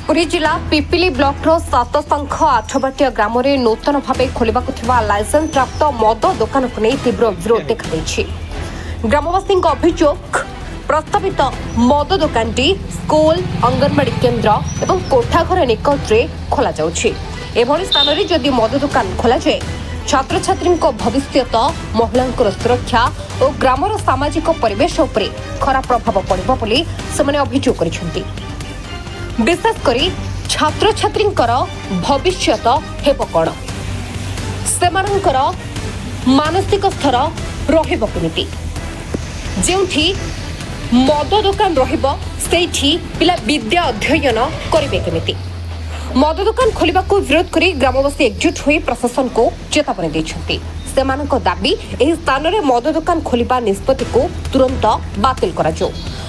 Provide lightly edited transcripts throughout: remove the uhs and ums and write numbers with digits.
पुरी जिला पिपिली ब्लॉक सातशंख आठबाटिया ग्राम में नूतन भाव खोलवा लाइसेंस प्राप्त मद दुकान को नहीं तीव्र विरोध देखा ग्रामवासी अभियोग प्रस्तावित मद दुकान स्कूल अंगनवाड़ी केन्द्र और कोठाघर निकट में खोल स्थान में जदि मद दुकान खोल जाए छात्र छात्री भविष्य महिला सुरक्षा और ग्रामर सामाजिक परिवेश उपरे खराब प्रभाव पड़े बोली से अभियोग कर विशेषकर छात्र छात्री भविष्य हेब कौन से मानसिक स्तर रही जो मद दुकान पिला विद्या अध्ययन करेंगे केमिति मद दुकान खोलने को विरोध कर ग्रामवासी एकजुट हो प्रशासन को चेतावनी देते दाबी एही स्थान में मद दुकान खोलने निष्पत्ति को तुरंत बातिल करा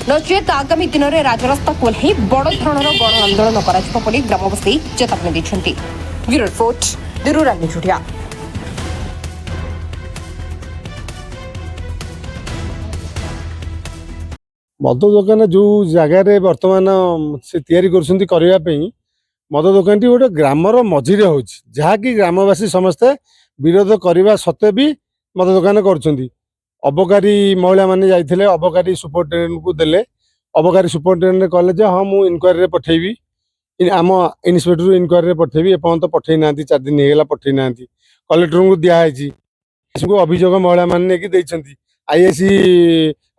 नचेत आगामी दिन में राजरास्ता को नहीं बड़ धरणर गण आंदोलन कर ग्रामवासी चेतावनी देते। ब्यूरो रिपोर्ट दिरुरा निजुड़िया। मद दुकान जो जगार बर्तमान से करने मद दुकान गोटे ग्रामर मझीरे हो जहाँकि ग्रामवासी समस्ते विरोध करने सत्वे भी मद दुकान कर अबकारी महिला माने जाइए अबकारी सुपरिटेडेंट को देले अबकारी सुपरिटेडेंट कहले हाँ मुझे इनक्वारी पठेबी आम इन्स्पेक्टर इनक्वारी पठेबी एपर्त पठे ना 4 दिन होगा पठे ना कलेक्टर को दिखाई अभियोग महिला मैंने आईएसी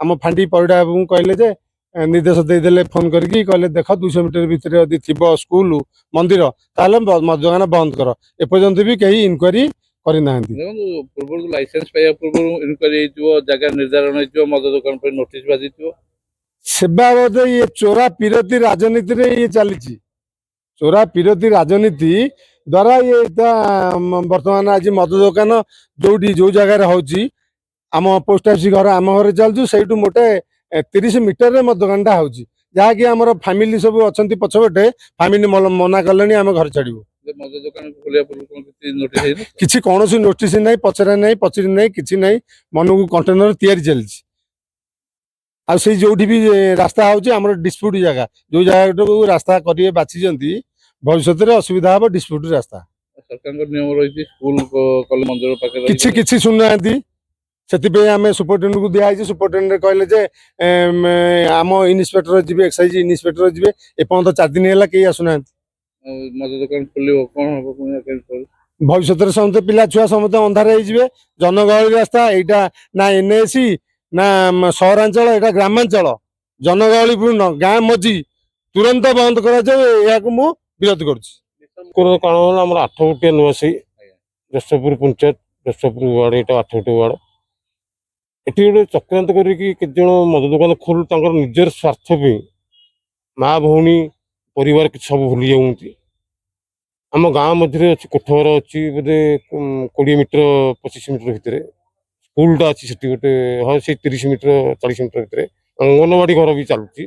आम फांडी परिडा बाबू कहले निर्देश देदेले फोन करके कहले देख 200 मीटर भितर यदि थी स्कूल मंदिर ताल मद दुकान बंद कर एपर्यंत भी कहीं इनक्वारी करना पूर्व लाइसेंस पाया पूर्व इनक्वारी जगह निर्धारण मद दुकान पर नोटिस बाजी सेवा बोधे ये चोरा पीरती राजनीति रे ये चली चोरा पीरती राजनीति द्वारा ये वर्तमान आज मद दुकान जो जगह होची आम पोस्ट ऑफिस घर आम घर चलु से मोटे 30 मीटर रे मद दुकान टा होची जहाँकि आम फैमिली सब अच्छा पछपटे फैमिली मना कले आम घर छाड़ू किसी कौन नोटिस ना पचरा ना पचरी ना कि ना मन को कंटेनर तैयारी चलती आई जो भी रास्ता होमर डिस्प्यूट जगह जो जगह रास्ता करेंगे बाछी भविष्य में असुविधा हम डिस्प्यूट रास्ता किसी शुणुना से आम सुपरिटेडेंट को दिखाई सुपरिटेडेंट कहले आम इन्स्पेक्टर जी एक्साइज इन्स्पेक्टर जी एपर्त 4 दिन है कहीं आसुना भविष्य समस्त पिला छुआ समस्त अंधार हो जनगहली रास्ता यहाँ ना एनएसी ना सहरांचल यहाँ ग्रामांचल जनगहलीपूर्ण गाँ मझी तुरंत बंद कर विरोध कर 8 गोटे नुआसी जशपुर पंचायत जशपुर वार्ड यहाँ 8 गोटे वार्ड ये गोटे चक्रांत कर मद दुकान खोल निजर स्वार्थ माँ भौणी परिवार सब भूली जाऊँगी आम गाँव मध्य अच्छी कोठघर अच्छी बोधे 20 मीटर 25 मीटर भितर स्कूलटा अच्छी से गोटे हाँ से 30 मीटर 40 मीटर भितर अंगनवाड़ी घर भी चलुची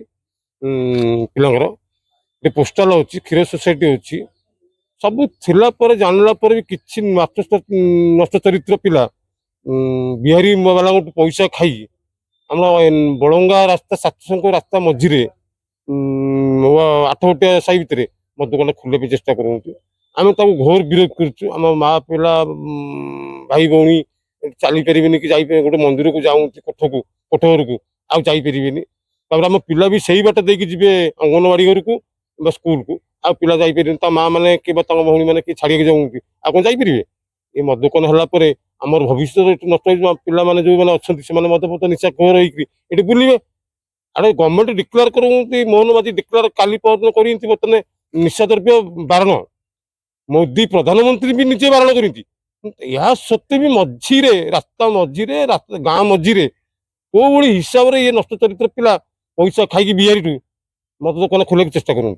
पिलांगर गोटे पोस्टाल अच्छी क्षीर सोसाइटी अच्छी सब थिला जानला भी किसी नष्ट चरित्र पिला बिहारी वाला पैसा खाई आम बड़ंगा रास्ता सातशंख रास्ता मझीरे 8 गोटे साई भितर मद दुकान खोलने चेष्टा करूँ आम घोर विरोध करुँ माँ पिला भाई भौणी चली पारे कि गोटे मंदिर को जाऊँ कोठघर को आपर आम पिला भी सही बाट देकी जी अंगनवाड़ी घर को स्कूल को आ पिला जापर माँ मैंने कि भौणी मैंने कि छाड़ी जाऊँ आ कौन जापर ये मद दुकान है आमर भविष्य नष्ट पिला मैंने जो मैंने अच्छा से मद पद निशा घोर होती बुलवे आड़े गवर्नमेंट डिक्लेयर कर मोहनबाजी डिक्लेयर काली परदिन कर बर्तमान निशा द्रव्य बारण मोदी प्रधानमंत्री भी निजे बारण कर सत्वे भी मझीरे रास्ता मझीरे गाँ मझीरे को भाई हिसाब से ये नष्ट चरित्र पिला पैसा खाई बिहारी मद दुकान खोल चेष्टा करें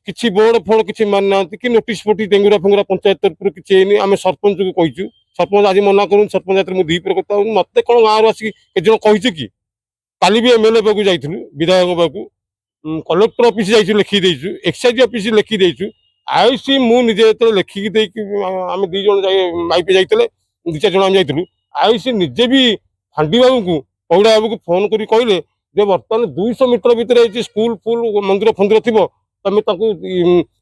किसी बोर्ड फोड़ किसी मानना कि नोटिस फोटी टेंगुरा फेंगुरा पंचायत तरफ किसी आम सरपंच को कहीचु सरपंच आज मना करूँ सरपंच मुझे दीपर करता मत कौन गाँव आसिक कही कि काली भी एमएलए पाक जाइलु विधायक पाक कलेक्टर ऑफिस जाइए लिखिदेचु एक्साइज ऑफिस लिखिदेचु आईसी मुझे जो लिखिकी आम 2 जन माइपे जाते 2-4 जन आम जाइलु आईसी निजे भी फांडी बाबू को पौड़ा बाबू को फोन कर कहले जे बर्तमान 200 मीटर भितर स्कूल फुल मंदिर फंदिर थी तुम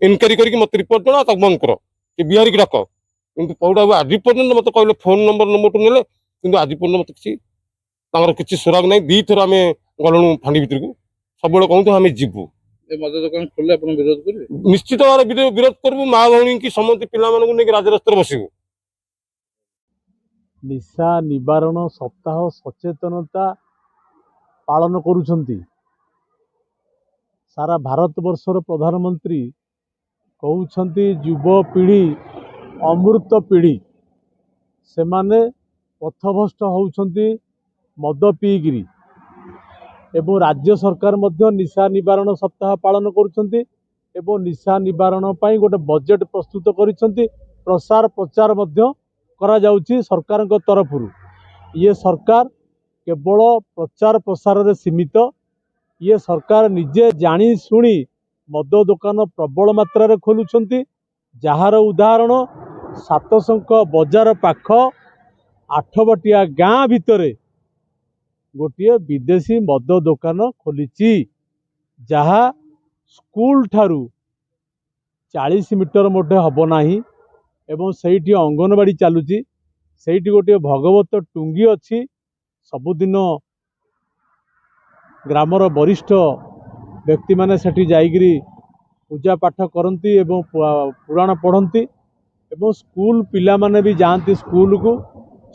इनक्वारी करके मत रिपोर्ट जना बंद कर बिहारी की डाक कि पौड़ा आज पर्यटन मत कहले फोन नंबर मोटू नेले कि आज पर्यटन मत किसी सुराग ना दी थर आम गलु फांडी भितर को सब कहते आम जीवु ए मद दुकान खोलले आपण विरोध करिवे निश्चित भाव विरोध करूँ माँ भौणी की समस्त पिला राजरास्तार बसबू निशा निवारण सप्ताह सचेतनता पालन करुछंती सारा भारत वर्षर प्रधानमंत्री कहउछंती युवपीढ़ी अमृत पीढ़ी से माने पथभ्रष्ट होउछंती मद पीगिरी एवं राज्य सरकार मध्य निशा निवारण सप्ताह पालन करुछंती एवं निशा निवारण पाई गोटे बजेट प्रस्तुत करिछंती प्रसार प्रचार मध्य करा जाउची सरकार तरफ ये सरकार केवल प्रचार प्रसार रे सीमित ये सरकार निजे जानी शुणी मद दुकान प्रबल मात्रा रे खोलुछंती जार उदाहरण सातशंक बजार पाख आठबटिया गाँ भितरे गोटे विदेशी मद दुकान खोलिची जहा स्कूल ठारू 40 मीटर मोटे हब नाही एवं सेठी अंगनवाड़ी चलुची सेठी गोटे भगवत टुंगी अच्छी सबुदिन ग्रामर वरिष्ठ व्यक्ति माने सेठी जाइगिरी पूजा पाठ करती एवं पुराण पढ़ती एवं स्कूल पिला माने भी जाती स्कूल को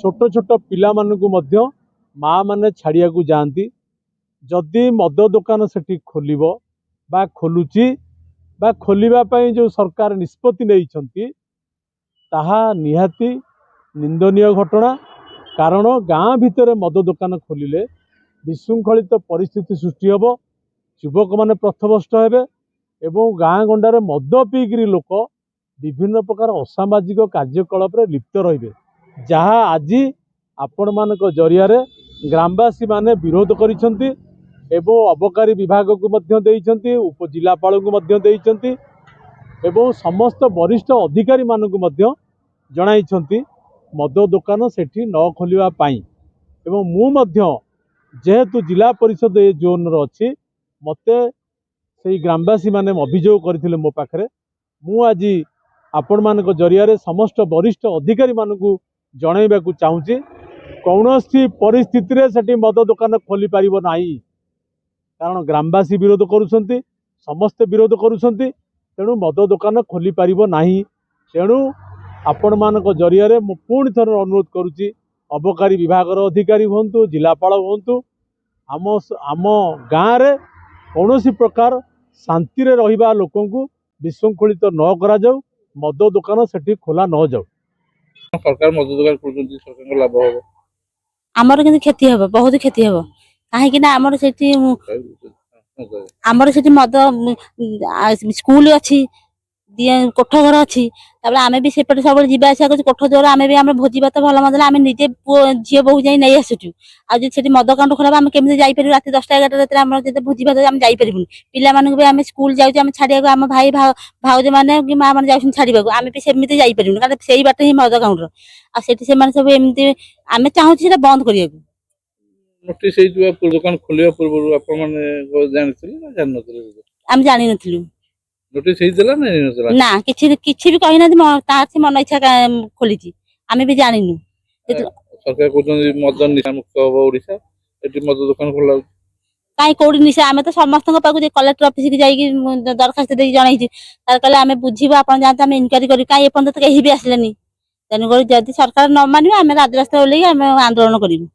छोट छोट पिला मानकु मध्य माँ माने छाड़िया को जाती जदि मद दुकान सेठी खोलिबो बा खोलुची बा खोलिबा पई जो सरकार निष्पत्ति नहीं ताहा निहाती निंदनीय घटना कारण गाँ भितर मद दुकान खोलिले विशृंखलित परिस्थिति सृष्टि होब युवक माने पथभ्रष्ट हेबे एवं गाँ गंडारे मद पीगिरी लोक विभिन्न प्रकार असामाजिक कार्यकलाप लिप्त रहिबे जहाँ आज आपण मानक जरिया ग्रामवासी माने विरोध करिसंती एवं अबकारी विभाग को मध्य देइसंती उपजिलापाल को मध्य देइसंती एवं समस्त वरिष्ठ अधिकारी मानक मध्य जणाइछंती मद दुकान सेठी न खोलिबा पाई एवं मु मध्य जेहेतु जिला परिषद ए जोन रो अछि मते सेई ग्रामवासी माने अभियोग करथिले मो पाखरे मु आज आपण मानक जरिया समस्त वरिष्ठ अधिकारी मानक जणाइबाकू चाहूची कौनसी परिस्थिति रे सेठी मद दुकान खोली पारिबो नाही कारण ग्रामवासी विरोध करुछंती समस्त विरोध करुछंती तेणु मद दुकान खोली पारिबो नाही तेणु आपण मानक जरिया मु पुणी थर अनुरोध करुची अबकारी विभाग अधिकारी हूँ जिलापाल हूँ आम आम गाँव रे कौनसी प्रकार शांति रे रहिबा लोकन को विशृंखलित न करा जाऊ मद दुकान सेठी खोला न जाऊ सरकार मद दुकान खोलुछंती सरकार लाभ हो आमर किंतु क्षति हम बहुत क्षति हम कहीं आमर सेठी मद स्कूल अच्छी कोठ घर अच्छी आम भी सेपटे सब जा कर कोठ द्वार आम भी आम भोजी भात भल मत आम निजे झील बहु जाई नहीं आसुचु आदि मद काउंट खोला आम केमी जापर रात 10टा 11टा रात आम जो भोजी भात आम जापरूँ पिला भी आम स्कूल जाऊँ छाड़िया आम भाई भाउज मैंने कि माँ मैंने जाऊँ छाड़क आम भी सेमती जापरूँ कारण से बाट ही मद काउंटर आठी सब एमती आम चाहूँ से बंद करने नोटिस दुकान खोलिया पूर्व आपण माने जानथिले ना जान नथिले आम जानी नथिलु नोटिस हेइतला ना नथिला ना किछि भी कहि ना तार से मन इच्छा खोलिची आमे भी जानिनु सरकार कोजन मद निशा मुक्त हो ओडिसा एटी मद दुकान खोला काई कोडी निशा आमे तो समस्त पाकु जे कलेक्टर ऑफिस की जाई दरखास्त दे जणाई तार कहले आमे बुझिबो आपण जानते आमे इनक्वारी करी काई एपन तो केही भी आसलेनी तेनु जदि सरकार न मानिबो आमे राजरास्ता ओली आमे आंदोलन करिबो।